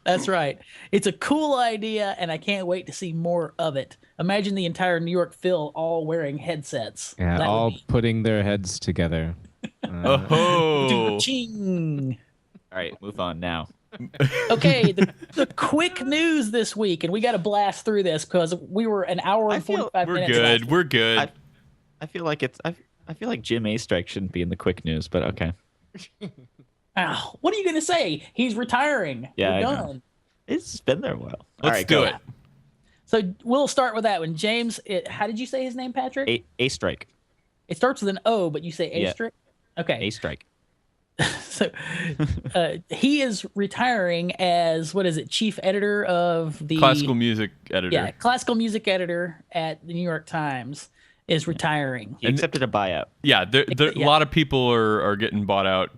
that's right. It's a cool idea, and I can't wait to see more of it. Imagine the entire New York Phil all wearing headsets. Yeah, That all would be putting their heads together. Oh, ching. All right, move on now. Okay, the quick news this week, and we got to blast through this because we were an hour and 45 we're minutes. good. We're good. I feel like I feel like Jim A. Strike shouldn't be in the quick news, but okay. Oh, what are you gonna say? He's retiring. Yeah, We're I know. done. It's been there a while. Let's All right, do go. it. So we'll start with that one. James, how did you say his name, Patrick? A Strike. It starts with an O, but you say Yeah. asterisk. Okay. A Strike. So he is retiring as, what is it, chief editor of the Classical music editor. Yeah, classical music editor at the New York Times is retiring. He accepted a buyout. Yeah, a Yeah. lot of people are getting bought out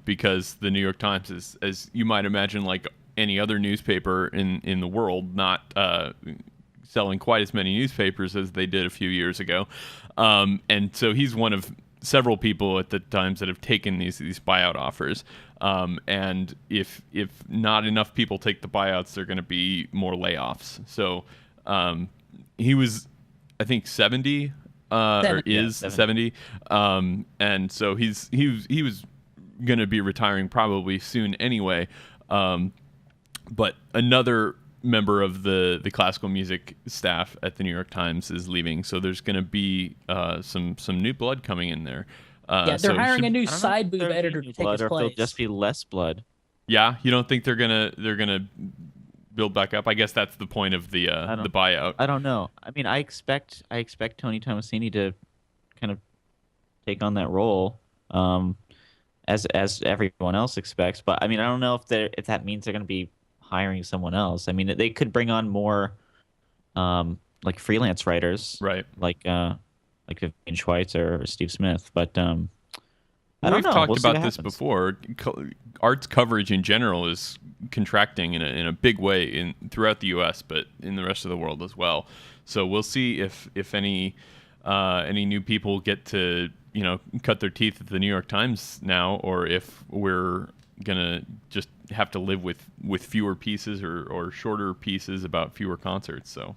because the New York Times is, as you might imagine, like any other newspaper in the world, not selling quite as many newspapers as they did a few years ago. And so he's one of several people at the Times that have taken these buyout offers. And if not enough people take the buyouts, there are going to be more layoffs. So he was, I think, 70. Or is 70, and so he was going to be retiring probably soon anyway. But another member of the classical music staff at the New York Times is leaving, so there's going to be some new blood coming in there. Yeah, they're hiring a new side boob There'll be editor to new take blood, his or if place. there'll just be less blood. Yeah, you don't think they're gonna build back up? I guess that's the point of the buyout. I don't know. I mean, I expect Tony Tomasini to kind of take on that role, as everyone else expects. But I mean, I don't know if that means they're going to be hiring someone else. I mean, they could bring on more, like freelance writers, Right. Like Vivian Schweitzer or Steve Smith. But I don't We've know. talked We'll see about what this happens. before. Arts coverage in general is contracting in a big way throughout the U.S., but in the rest of the world as well. So we'll see if any new people get to cut their teeth at the New York Times now, or if we're gonna just have to live with fewer pieces or shorter pieces about fewer concerts. So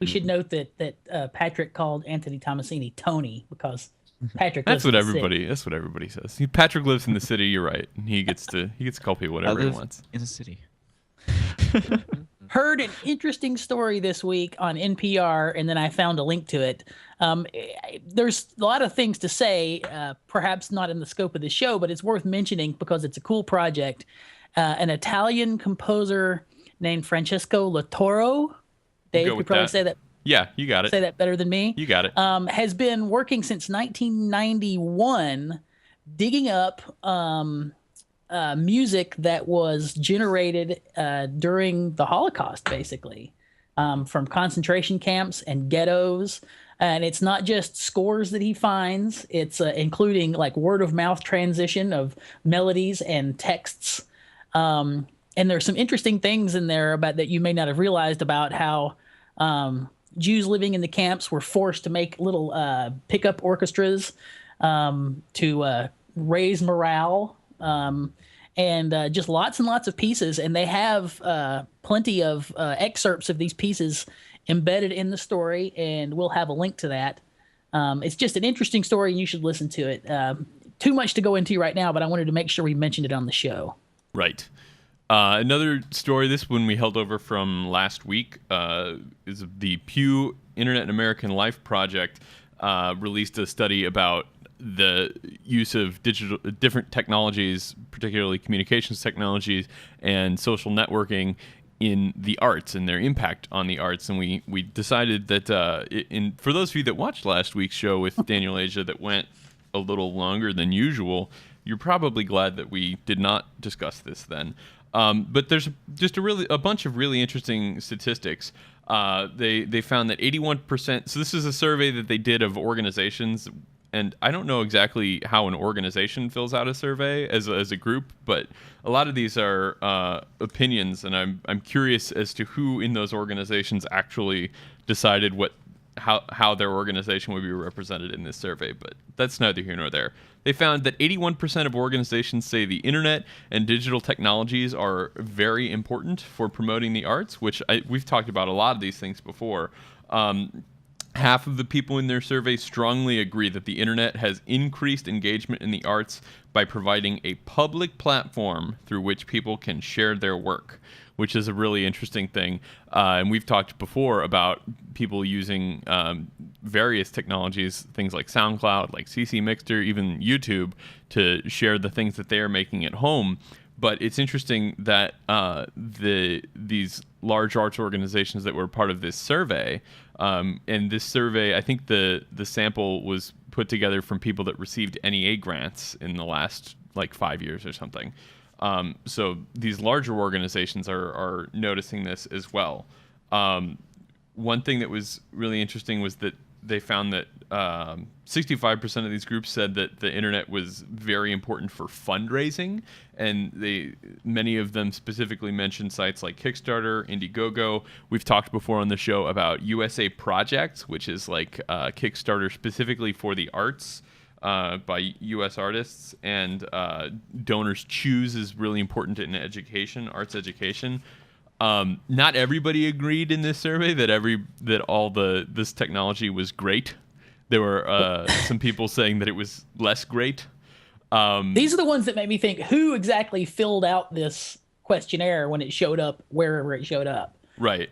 We should note that Patrick called Anthony Tomasini Tony because Patrick. that's lives what in the city. everybody says. Patrick lives in the city. You're right. And he gets to call people I whatever he live wants. in the city. Heard an interesting story this week on NPR, and then I found a link to it. There's a lot of things to say, perhaps not in the scope of the show, but it's worth mentioning because it's a cool project. An Italian composer named Francesco Latoro, Dave go could with probably that. say that You got it. say that better than me. You got it. Has been working since 1991, digging up music that was generated during the Holocaust, basically, from concentration camps and ghettos. And it's not just scores that he finds; it's including like word of mouth transition of melodies and texts. And there's some interesting things in there about that you may not have realized about how Jews living in the camps were forced to make little pickup orchestras to raise morale, and just lots and lots of pieces. And they have plenty of excerpts of these pieces embedded in the story, and we'll have a link to that. It's just an interesting story, and you should listen to it. Too much to go into right now, but I wanted to make sure we mentioned it on the show. Right. Another story, this one we held over from last week, is the Pew Internet and American Life Project released a study about the use of different technologies, particularly communications technologies and social networking in the arts and their impact on the arts. And we decided that for those of you that watched last week's show with Daniel Asia that went a little longer than usual, you're probably glad that we did not discuss this then. But there's just a bunch of really interesting statistics. They found that 81%. So this is a survey that they did of organizations and I don't know exactly how an organization fills out a survey as a group, but a lot of these are opinions, and I'm curious as to who in those organizations actually decided how their organization would be represented in this survey, but that's neither here nor there. They found that 81% of organizations say the internet and digital technologies are very important for promoting the arts, which we've talked about a lot of these things before. Half of the people in their survey strongly agree that the internet has increased engagement in the arts by providing a public platform through which people can share their work, which is a really interesting thing. And we've talked before about people using various technologies, things like SoundCloud, like CC Mixer, even YouTube, to share the things that they are making at home. But it's interesting that these large arts organizations that were part of this survey, and this survey, I think the sample was put together from people that received NEA grants in the last 5 years or something. So these larger organizations are noticing this as well. One thing that was really interesting was that they found that 65% of these groups said that the internet was very important for fundraising, and many of them specifically mentioned sites like Kickstarter, Indiegogo. We've talked before on the show about USA Project, which is like Kickstarter specifically for the arts by U.S. artists, and Donors Choose is really important in education, arts education. Not everybody agreed in this survey that all this technology was great. There were some people saying that it was less great. These are the ones that made me think, who exactly filled out this questionnaire when it showed up wherever it showed up? Right.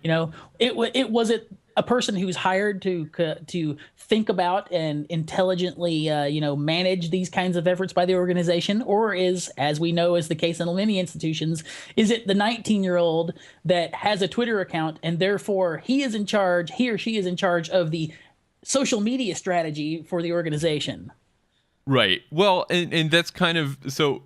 It was a person who's hired to think about and intelligently manage these kinds of efforts by the organization, or is, as we know is the case in many institutions, is it the 19-year-old that has a Twitter account and therefore he or she is in charge of the social media strategy for the organization? Right. Well, and that's kind of so.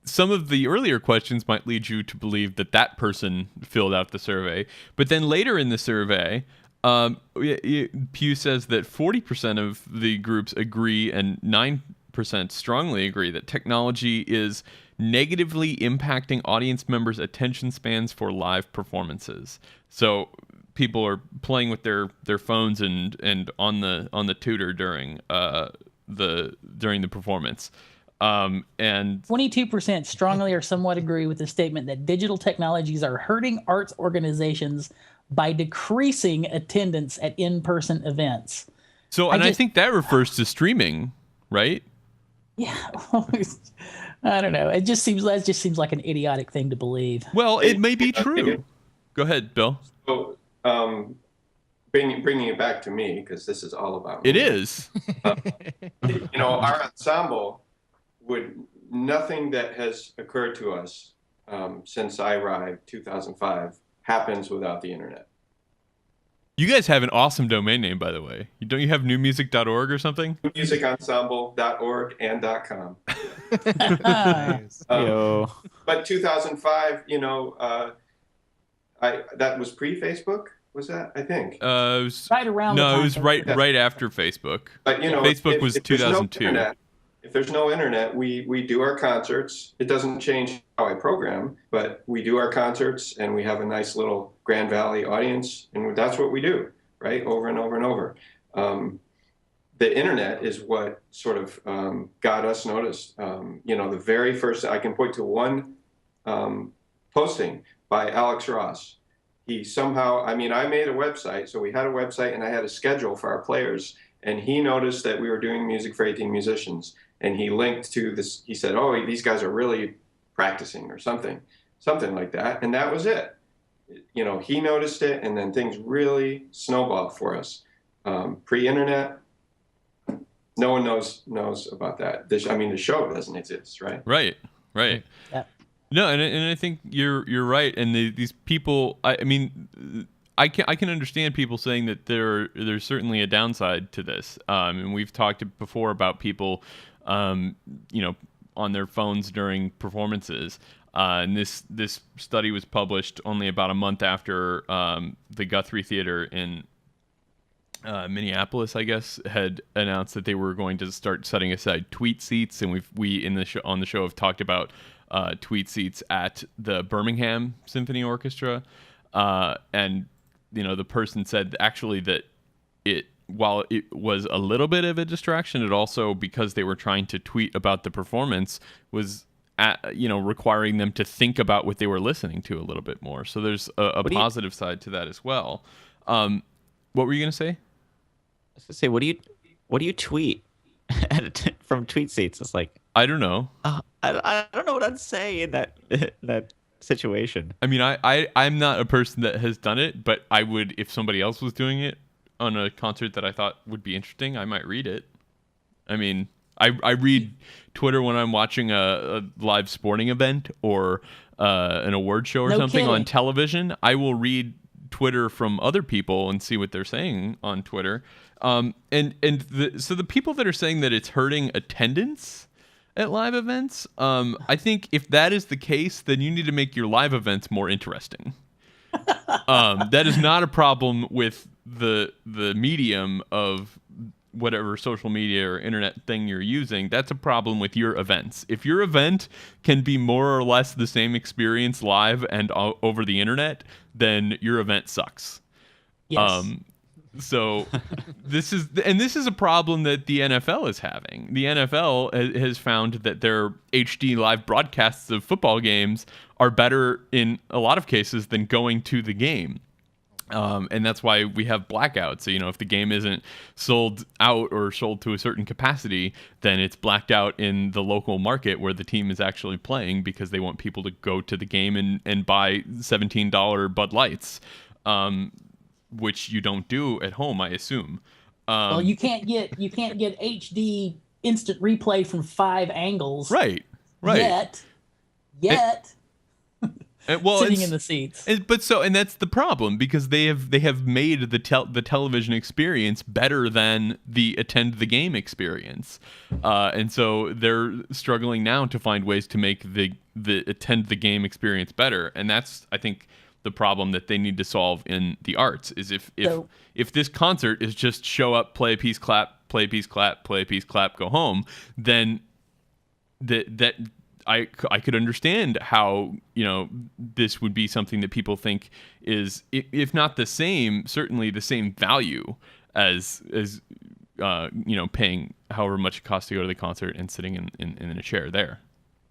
Some of the earlier questions might lead you to believe that person filled out the survey, but then later in the survey, Pew says that 40% of the groups agree and 9% strongly agree that technology is negatively impacting audience members' attention spans for live performances. So people are playing with their phones and on the tutor during the performance. And 22% strongly or somewhat agree with the statement that digital technologies are hurting arts organizations by decreasing attendance at in-person events. So, I think that refers to streaming, right? Yeah, I don't know. That just seems like an idiotic thing to believe. Well, it may be true. Go ahead, Bill. So, bringing it back to me, because this is all about me. It is. Our ensemble nothing that has occurred to us since I arrived 2005 happens without the internet. You guys have an awesome domain name, by the way. Don't you have newmusic.org or something? Musicensemble.org and .com. Nice. But 2005, that was pre-Facebook. Was that? I think. It was right around. No, it was right after Facebook. But Facebook was 2002. If there's no internet, we do our concerts. It doesn't change how I program, but we do our concerts and we have a nice little Grand Valley audience, and that's what we do, right? Over and over and over. The internet is what sort of got us noticed. The very first, I can point to one posting by Alex Ross. He somehow, I made a website, so we had a website and I had a schedule for our players, and he noticed that we were doing music for 18 musicians. And he linked to this, he said, oh, these guys are really practicing or something like that. And that was it. He noticed it, and then things really snowballed for us. Pre-internet, no one knows about that. The show doesn't exist, right? Right. Yeah. No, and I think you're right. And these people, I can understand people saying that there's certainly a downside to this. And we've talked before about people, on their phones during performances. And this study was published only about a month after the Guthrie Theater in Minneapolis, I guess, had announced that they were going to start setting aside tweet seats, and we in the show, on the show have talked about tweet seats at the Birmingham Symphony Orchestra, and the person said actually that while it was a little bit of a distraction, it also, because they were trying to tweet about the performance, was requiring them to think about what they were listening to a little bit more. So there's a positive side to that as well. What were you gonna say? I was gonna say, what do you tweet from tweet seats? It's like, I don't know. I don't know what I'd say in that situation. I mean, I'm not a person that has done it, but I would, if somebody else was doing it on a concert that I thought would be interesting, I might read it. I mean, I read Twitter when I'm watching a live sporting event or an award show or something on television. I will read Twitter from other people and see what they're saying on Twitter. So the people that are saying that it's hurting attendance at live events, I think if that is the case, then you need to make your live events more interesting. That is not a problem with the medium of whatever social media or internet thing you're using. That's a problem with your events. If your event can be more or less the same experience live and over the internet, then your event sucks. Yes. So this is a problem that the NFL is having. The NFL has found that their HD live broadcasts of football games are better in a lot of cases than going to the game. And that's why we have blackouts. So, if the game isn't sold out or sold to a certain capacity, then it's blacked out in the local market where the team is actually playing, because they want people to go to the game and buy $17 Bud Lights, which you don't do at home, I assume. Well, you can't get HD instant replay from 5 angles. Right. Yet. Well, sitting in the seats. And that's the problem, because they have made the television experience better than the attend the game experience, and so they're struggling now to find ways to make the attend the game experience better, and that's, I think, the problem that they need to solve in the arts. Is if this concert is just show up, play a piece, clap, play a piece, clap, play a piece, clap, go home, then that I could understand how this would be something that people think is, if not the same, certainly the same value as paying however much it costs to go to the concert and sitting in a chair there.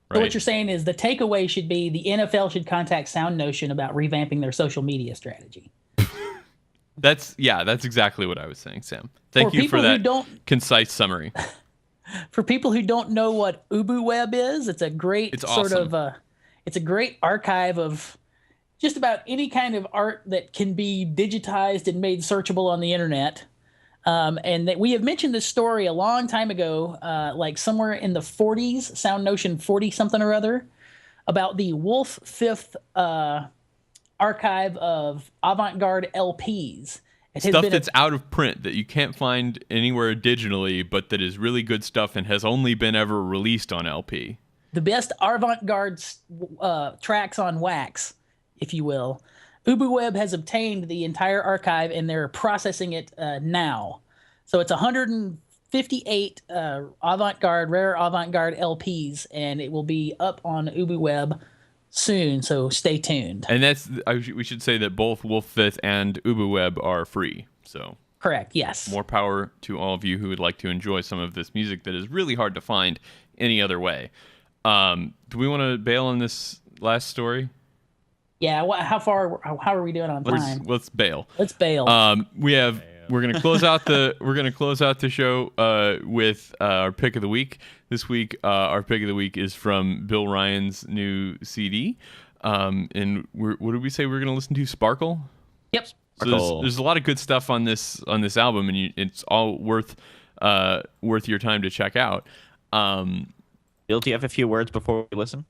Right? So what you're saying is the takeaway should be the NFL should contact SoundNotion about revamping their social media strategy. That's exactly what I was saying, Sam. Thank you for that concise summary. For people who don't know what UbuWeb is, it's a great it's a great archive of just about any kind of art that can be digitized and made searchable on the internet. And that we have mentioned this story a long time ago, like somewhere in the 40s, SoundNotion 40 something or other, about the Wolf Fifth archive of avant-garde LPs. Stuff that's out of print that you can't find anywhere digitally, but that is really good stuff and has only been ever released on LP. The best avant-garde tracks on wax, if you will. UbuWeb has obtained the entire archive, and they're processing it now. So it's 158 rare avant-garde LPs, and it will be up on UbuWeb soon, so stay tuned. And we should say that both Wolf Fifth and UbuWeb are free. So correct, yes. More power to all of you who would like to enjoy some of this music that is really hard to find any other way. Do we want to bail on this last story? Yeah. How are we doing on time? Let's bail. Let's bail. We're gonna close out the show with our pick of the week. This week, our pick of the week is from Bill Ryan's new CD. And what did we say we were gonna listen to? Sparkle. Yep. So there's a lot of good stuff on this album, and it's all worth your time to check out. Bill, do you have a few words before we listen?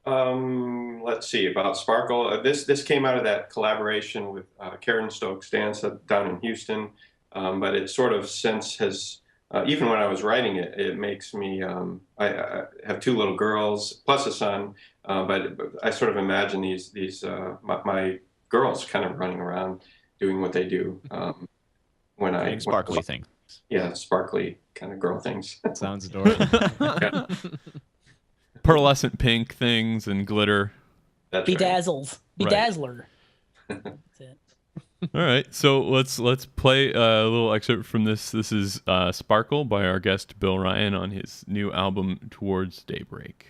Let's see about Sparkle. This came out of that collaboration with Karen Stokes Dance down in Houston, but it sort of since has even when I was writing it, it makes me. I have 2 little girls plus a son, but I sort of imagine these my girls kind of running around doing what they do when I Big sparkly thing. Yeah, sparkly kind of girl things. Sounds adorable. Pearlescent pink things and glitter. That's right. Bedazzled. Right. Bedazzler. That's it. All right, so let's play a little excerpt from this. This is Sparkle by our guest Bill Ryan on his new album Towards Daybreak.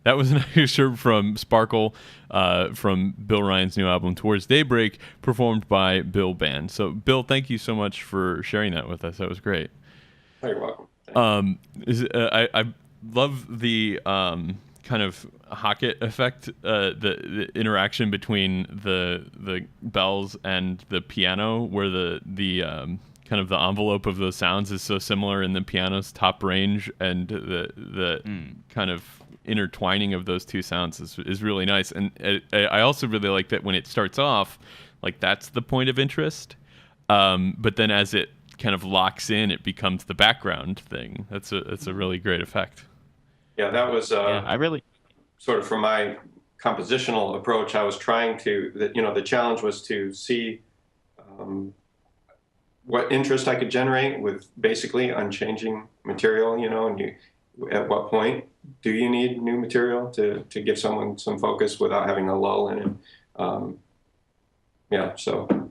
That was an excerpt from Sparkle from Bill Ryan's new album Towards Daybreak, performed by Bill Band. So, Bill, thank you so much for sharing that with us. That was great. Oh, you're welcome. I love the kind of Hockett effect, the interaction between the bells and the piano, where the kind of the envelope of those sounds is so similar in the piano's top range, and the kind of intertwining of those two sounds is really nice. And I also really like that when it starts off, like that's the point of interest, but then as it kind of locks in, it becomes the background thing. It's a really great effect. Yeah, that was I really sort of from my compositional approach. I was trying to, the challenge was to see what interest I could generate with basically unchanging material, and at what point do you need new material to give someone some focus without having a lull in it? So.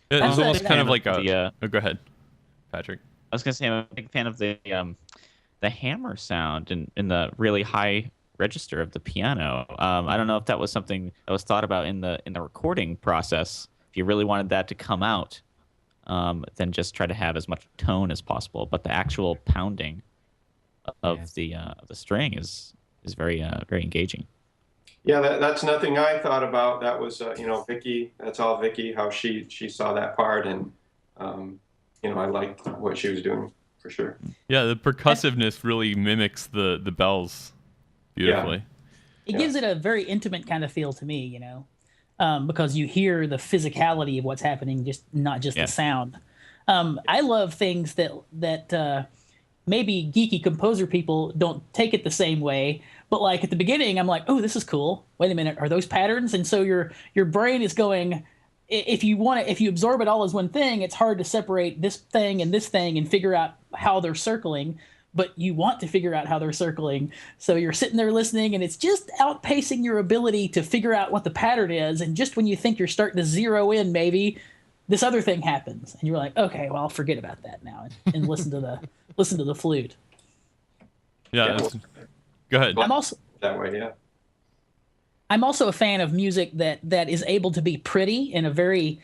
It's almost kind of like a... go ahead, Patrick. I was going to say I'm a big fan of the hammer sound in the really high register of the piano. I don't know if that was something that was thought about in the recording process. If you really wanted that to come out, then just try to have as much tone as possible. But the actual pounding of the string is very very engaging. Yeah, that's nothing I thought about. That was Vicky. That's all Vicky. How she saw that part, and I liked what she was doing for sure. Yeah, the percussiveness really mimics the bells beautifully. It gives it a very intimate kind of feel to me, because you hear the physicality of what's happening, not just the sound. I love things that maybe geeky composer people don't take it the same way, but like at the beginning, I'm like, oh, this is cool. Wait a minute, are those patterns? And so your brain is going, if you absorb it all as one thing, it's hard to separate this thing and figure out how they're circling. But you want to figure out how they're circling. So you're sitting there listening, and it's just outpacing your ability to figure out what the pattern is. And just when you think you're starting to zero in, maybe this other thing happens, and you're like, okay, well, I'll forget about that now and listen to the flute. Yeah. Go ahead. I'm also that way. Yeah. I'm also a fan of music that is able to be pretty in a very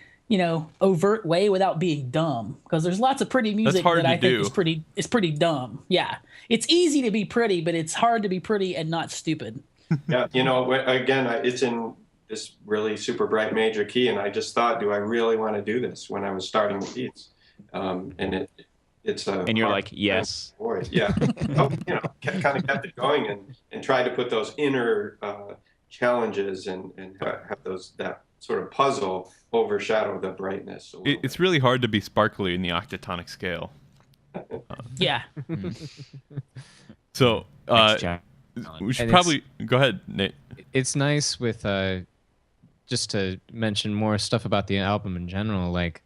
overt way without being dumb, because there's lots of pretty music that I think is pretty dumb. Yeah, it's easy to be pretty, but it's hard to be pretty and not stupid. Yeah, again, it's in this really super bright major key, and I just thought, do I really want to do this when I was starting the beats? And it's a And you're hard like, yes. voice. Yeah. Oh, kind of kept it going and tried to put those inner challenges and have that sort of puzzle overshadow the brightness. It's really hard to be sparkly in the octatonic scale. Yeah. So Thanks, Jack. we should And probably go ahead, Nate. It's nice with just to mention more stuff about the album in general. Like,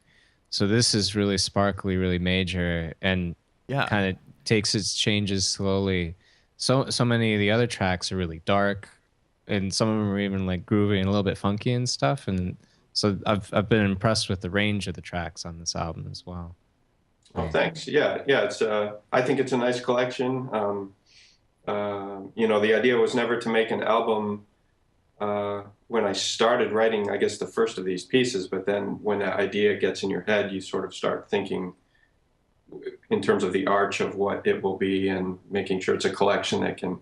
so this is really sparkly, really major, and Yeah. kind of takes its changes slowly. So many of the other tracks are really dark, and some of them are even like groovy and a little bit funky and stuff. And so I've been impressed with the range of the tracks on this album as well. Oh, thanks. Yeah. It's I think it's a nice collection. The idea was never to make an album when I started writing, I guess, the first of these pieces. But then when that idea gets in your head, you sort of start thinking in terms of the arch of what it will be and making sure it's a collection that can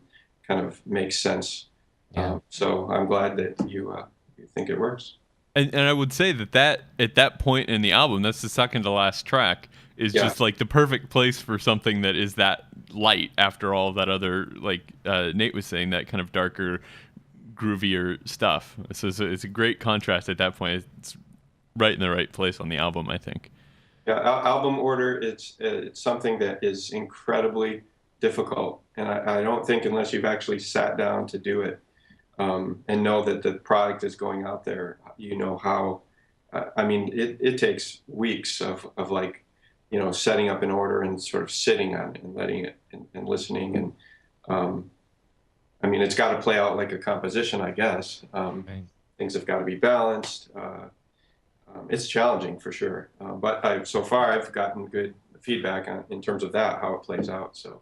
kind of make sense. Yeah. So I'm glad that you think it works. And I would say that at that point in the album, that's the second to last track, is just like the perfect place for something that is that light after all that other, like Nate was saying, that kind of darker, groovier stuff. So it's a great contrast at that point. It's right in the right place on the album, I think. Yeah, album order, it's something that is incredibly difficult. And I don't think unless you've actually sat down to do it and know that the product is going out there, how, it takes weeks of like, setting up an order and sort of sitting on it and letting it and listening. And it's got to play out like a composition, I guess. Right. Things have got to be balanced. It's challenging for sure. But so far I've gotten good feedback in terms of that, how it plays out. So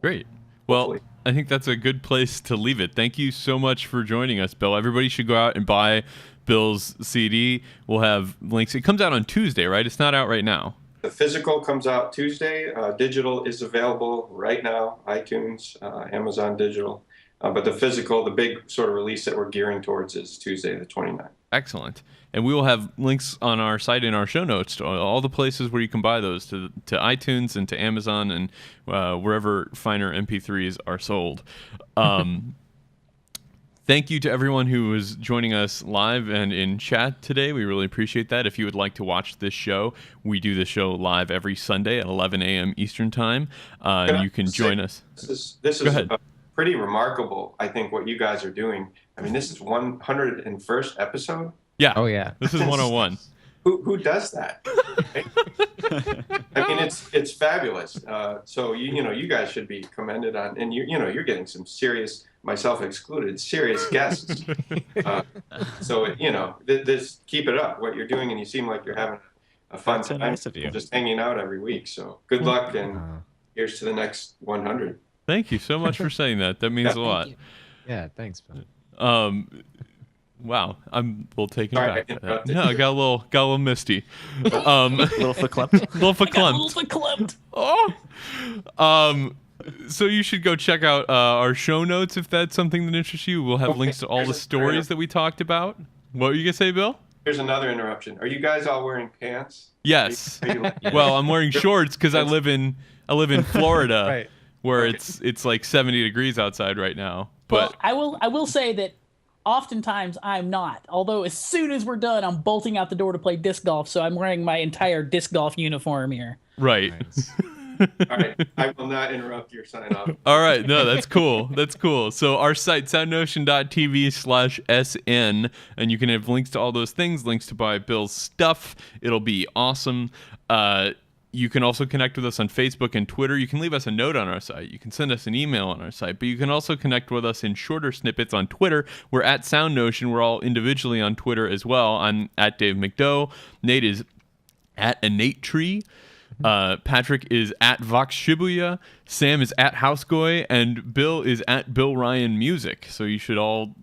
Great. Well, hopefully. I think that's a good place to leave it. Thank you so much for joining us, Bill. Everybody should go out and buy Bill's CD. We'll have links. It comes out on Tuesday, right? It's not out right now. The physical comes out Tuesday. Digital is available right now, iTunes, Amazon Digital. But the physical, the big sort of release that we're gearing towards is Tuesday the 29th. Excellent. And we will have links on our site in our show notes to all the places where you can buy those, to iTunes and to Amazon and wherever finer MP3s are sold. Thank you to everyone who was joining us live and in chat today. We really appreciate that. If you would like to watch this show, we do the show live every Sunday at 11 a.m. Eastern Time. You can join us. This is pretty remarkable, I think, what you guys are doing. This is 101st episode. Yeah. Oh yeah. This is 101. Who does that? It's fabulous. So you guys should be commended on, and you're getting some serious, myself excluded, serious guests. So this keep it up, what you're doing, and you seem like you're having a fun That's so time. nice of you. Just hanging out every week. So good luck, and here's to the next 100. Thank you so much for saying that. That means a lot. Yeah, thanks, Bill. Wow, I'm a little taken Sorry, aback. I interrupted. No, I got a little misty. Little verklempt. Little Little verklempt. verklempt. Oh. So you should go check out our show notes if that's something that interests you. We'll have links to all the stories that we talked about. What were you gonna say, Bill? Here's another interruption. Are you guys all wearing pants? Yes. Are you Well, I'm wearing shorts because I live in Florida, Right. where Okay. it's like 70 degrees outside right now. But Well, I will say that oftentimes I'm not. Although as soon as we're done, I'm bolting out the door to play disc golf. So I'm wearing my entire disc golf uniform here. right. Nice. all right. I will not interrupt your sign off. All right, no, that's cool. That's cool. So our site, soundnotion.tv/SN, and you can have links to all those things, links to buy Bill's stuff. It'll be awesome. You can also connect with us on Facebook and Twitter. You can leave us a note on our site. You can send us an email on our site. But you can also connect with us in shorter snippets on Twitter. We're at SoundNotion. We're all individually on Twitter as well. I'm at Dave McDowell. Nate is at InnateTree. Patrick is at Vox Shibuya, Sam is at Housegoy, and Bill is at Bill Ryan Music. So you should all,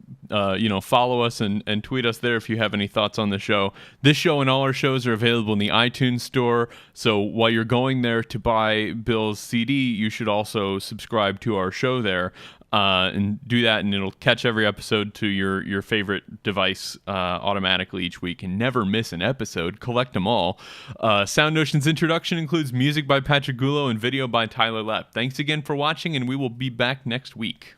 follow us and tweet us there if you have any thoughts on the show. This show and all our shows are available in the iTunes store. So while you're going there to buy Bill's CD, you should also subscribe to our show there. and do that, and it'll catch every episode to your favorite device automatically each week, and never miss an episode. Collect them all. SoundNotion's introduction includes music by Patrick Gullo and video by Tyler Lepp. Thanks again for watching, and we will be back next week.